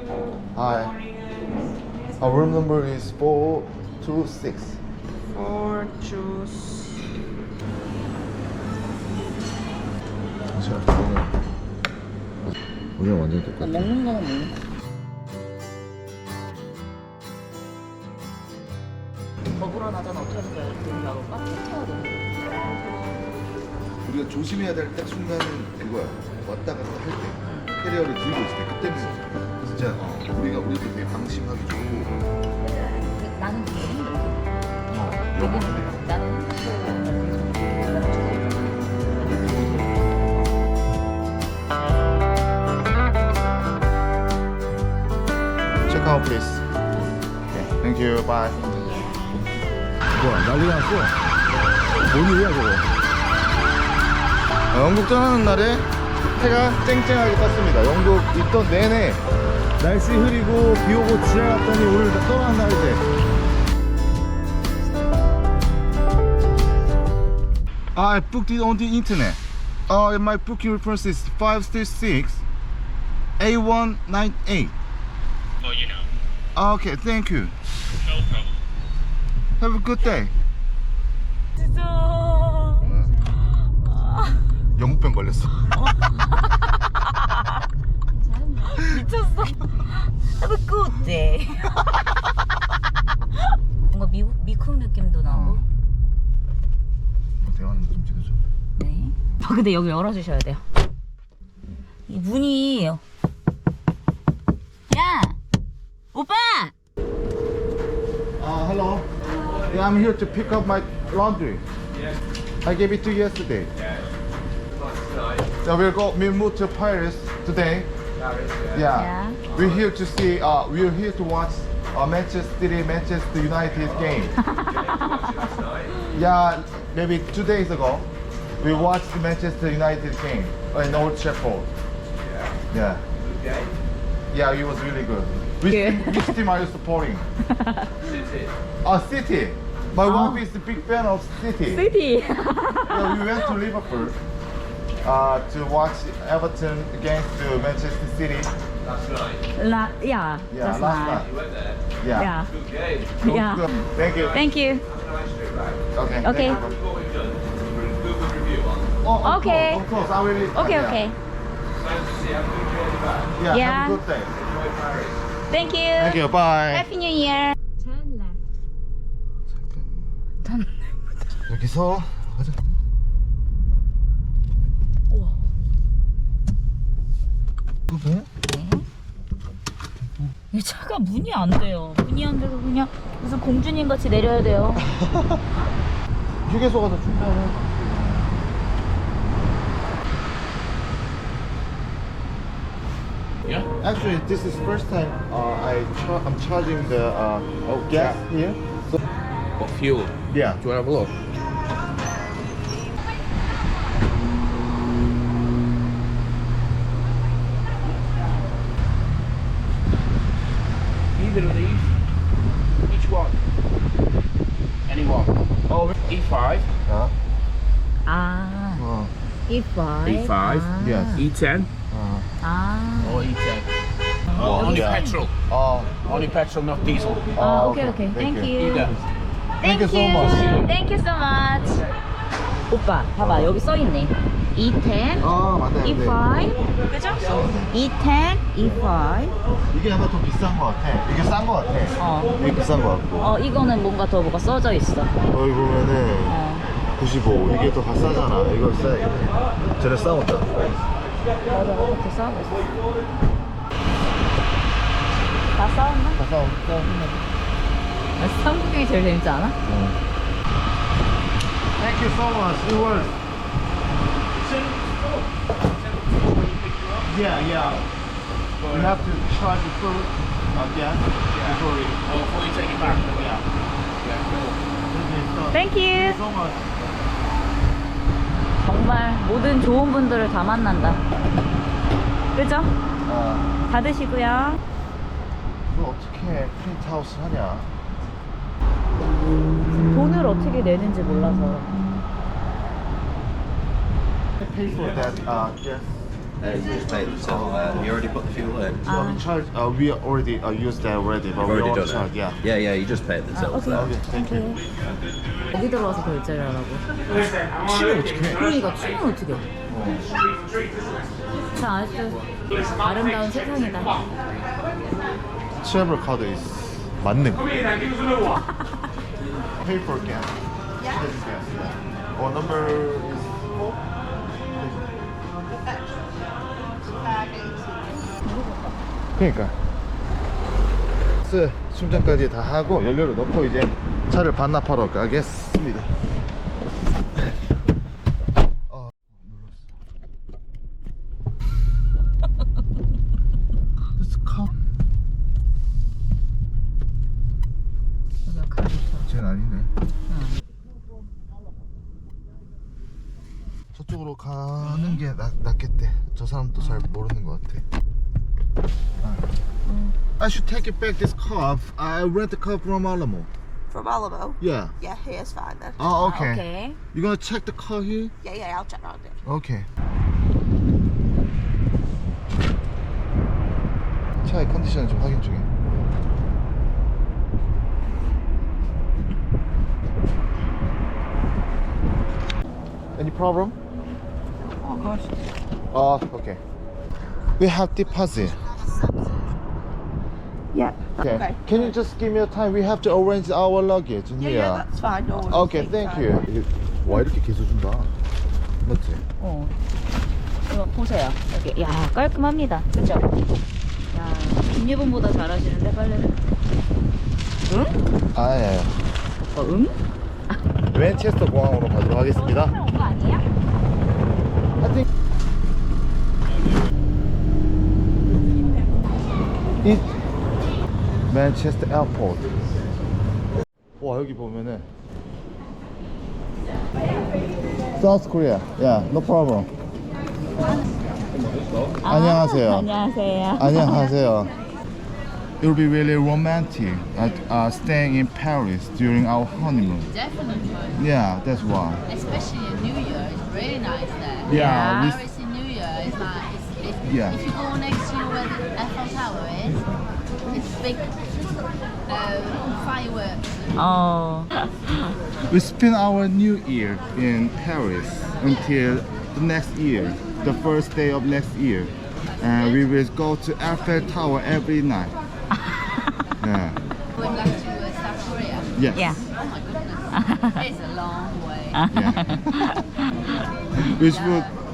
Hi. Our room number is 426. 426. 오늘 완전 똑같아. 먹는 거는 먹는 거. 더 불안하잖아. 어떻게 하는 거야? 돈 나올까? 해야 돼. 우리가 조심해야 될 딱 순간은 그거야. 왔다 갔다 할 때. 캐리어를 들고 있을 때. 그때는 진짜 우리도 되게 방심하기 좋고. 나는 되게 힘들어. 영어인데. 나는 Check out, please. Okay. Thank you. Bye. 뭐야, 난리 났어. 뭔 일이야, 저거? 영국 떠나는 날에 해가 쨍쨍하게 떴습니다. 영국 있던 내내 날씨 흐리고 비 오고 지나갔더니 오늘 떠나는 날이지. I booked it on the internet. My booking reference is 536 A198. Oh, you know. Okay, thank you. No problem. Have a good day. 진짜. 영국병 걸렸어. 미쳤어. Have a good day. 뭔가 미국 느낌도 나고. 대화는 좀 찍어줘. 네. 근데 여기 열어주셔야 돼요. 이 문이. 야, 오빠. Hello. Yeah, I'm here to pick up my laundry. I gave it to you yesterday. So we'll move to Paris today. Yeah. We're here to see. We're here to watch Manchester United game. Yeah, maybe 2 days ago, we watched the Manchester United game in Old Trafford. Yeah. Yeah, it was really good. Which team are you supporting? City. City. My wife is a big fan of City. City. Yeah, we went to Liverpool to watch Everton against Manchester City. Last night. Yeah. Yeah, That's last nice. night. You went there. Yeah. Yeah. Good game. Yeah. Good. Thank you. Thank you. Have a nice trip back. Okay. Okay. Thank you. What we've done, we'll do a good review on. Oh, of Okay. course, of course. I will. Okay, yeah. okay. Nice to see you. Have a good journey back. Yeah. Yeah. Have a good day. Enjoy Paris. Thank you. Thank you. Bye. Happy New Year. 여기서 가자. 우와. 그래? 이 차가 문이 안 돼요. 문이 안 돼서 그냥 무슨 공주님 같이 내려야 돼요. 휴게소 가서 충전해. Yeah? Actually, this is first time I'm charging the gas here. So, What fuel? yeah. Do you want to have a look? Either of these. Each one. Any one. Oh, E5, 아, 어. E5. E5. Yes. E10, 아. or E10. Oh, Only yeah. petrol. Oh, Only petrol, not diesel. 아, 오케이, 오케이. Thank you. Either. Thank you so much. Thank you so much. 오빠, 봐봐. 여기 써있네. E10, 맞네. E5. 그죠? E10, E5. 이게 아마 더 비싼 거 같아. 이게 싼 거 같아. 이게 비싼 거 같고. 이거는 뭔가 더 뭐가 써져 있어. 여기 보면은 95. 이게 더 싸잖아. 이거 싸야겠네. 쟤네 싸운다. 맞아, 이렇게 싸우고 있어. 다 싸웠나? 다 싸운다. 싸움 구경이 제일 재밌지 않아? Thank you so much. It was. Yeah. We have to charge the food again before we. Before you take it back. Yeah. Thank you. So much. 정말 모든 좋은 분들을 다 만난다. 그죠? 다 드시고요. 이거 어떻게 프린트아웃을 하냐? 돈을 어떻게 내는지 몰라서. I pay for that. Yes. You just paid the till. You already put the fuel in. We already used that already, but You've we already want to done charge. it. Yeah. Yeah, you just paid the till. 오케이. Okay, thank you. 여기 들어와서 결제를 하라고. 치면 어떡해? 그러니까 치면 어떻게? 자, 아직도 아름다운 세상이다. Travel card is 만능. Pay for gas. Number is 4. 그러니까 충전까지 다 하고 연료를 넣고 이제 차를 반납하러 가겠습니다. 쟤는 아니네. 저쪽으로 가는 게 낫겠대. 저 사람도 잘 모르는 것 같아. I should take it back this car. I rent the car from Alamo. From Alamo? Yeah. Yeah, here's fine then. Oh, okay. 오케이. You gonna check the car here? Yeah, I'll check around it. Okay. 차의 컨디션을 좀 확인 중에. Any problem? Of course. Oh, okay. We have deposit. Yeah. Okay. Can you just give me a time? We have to arrange our luggage in here. Yeah, that's fine. No worries. Okay, Take thank time. you. 와 이렇게 개수 준다. 맞지? 이거 보세요. 여기 야 깔끔합니다. 그죠? 야 김예본보다 잘하시는데 빨래를. 응? 아 예. 응? 맨체스터 공항으로 가도록 하겠습니다. 온거 아니야? I think it Manchester Airport. 와 여기 보면은 South Korea. Yeah, no problem. 안녕하세요. 안녕하세요. 안녕하세요. It will be really romantic staying in Paris during our honeymoon. Definitely. Yeah, that's why. Especially in New Year, it's really nice there. Yeah, we- Paris in New Year is like, Yeah. if you go next to where the Eiffel Tower is, it's big fireworks. We spend our New Year in Paris until the next year, the first day of next year, and we will go to Eiffel Tower every night. Yeah. Going back to South Korea. Yes. Yeah. Oh my goodness, it's a long way. Yeah.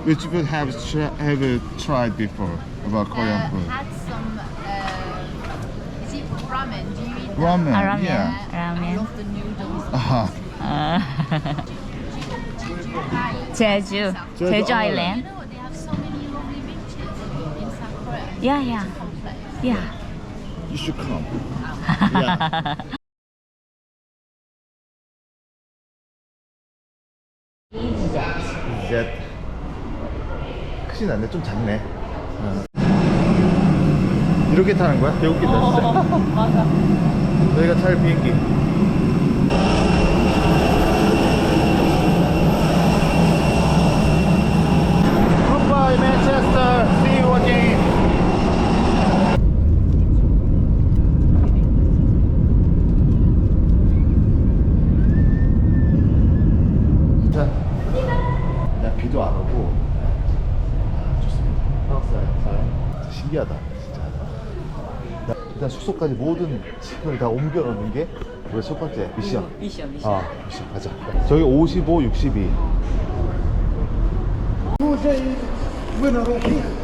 which would have tried before about Korean food. Had some, is it ramen? Do you eat that? Ramen. 라면. Yeah. I 라면. love the noodles. 제주. 제주 You 아일랜드. know what? They have so many lovely beaches in South Korea. 야야. 야. You should come. Yeah. 이제 크진 않네. 좀 작네. 이렇게 타는 거야? 개웃기다 진짜. 맞아. 여기가 탈 비행기. Goodbye, Manchester. See you again. 자, 그냥 비도 안 오고 좋습니다. 프랑스여행 신기하다 진짜. 일단 숙소까지 모든 짐을 다 옮겨 놓는 게 우리 첫 번째 미션. 미션. 아, 미션 가자. 저기 55, 62. 2 days winner of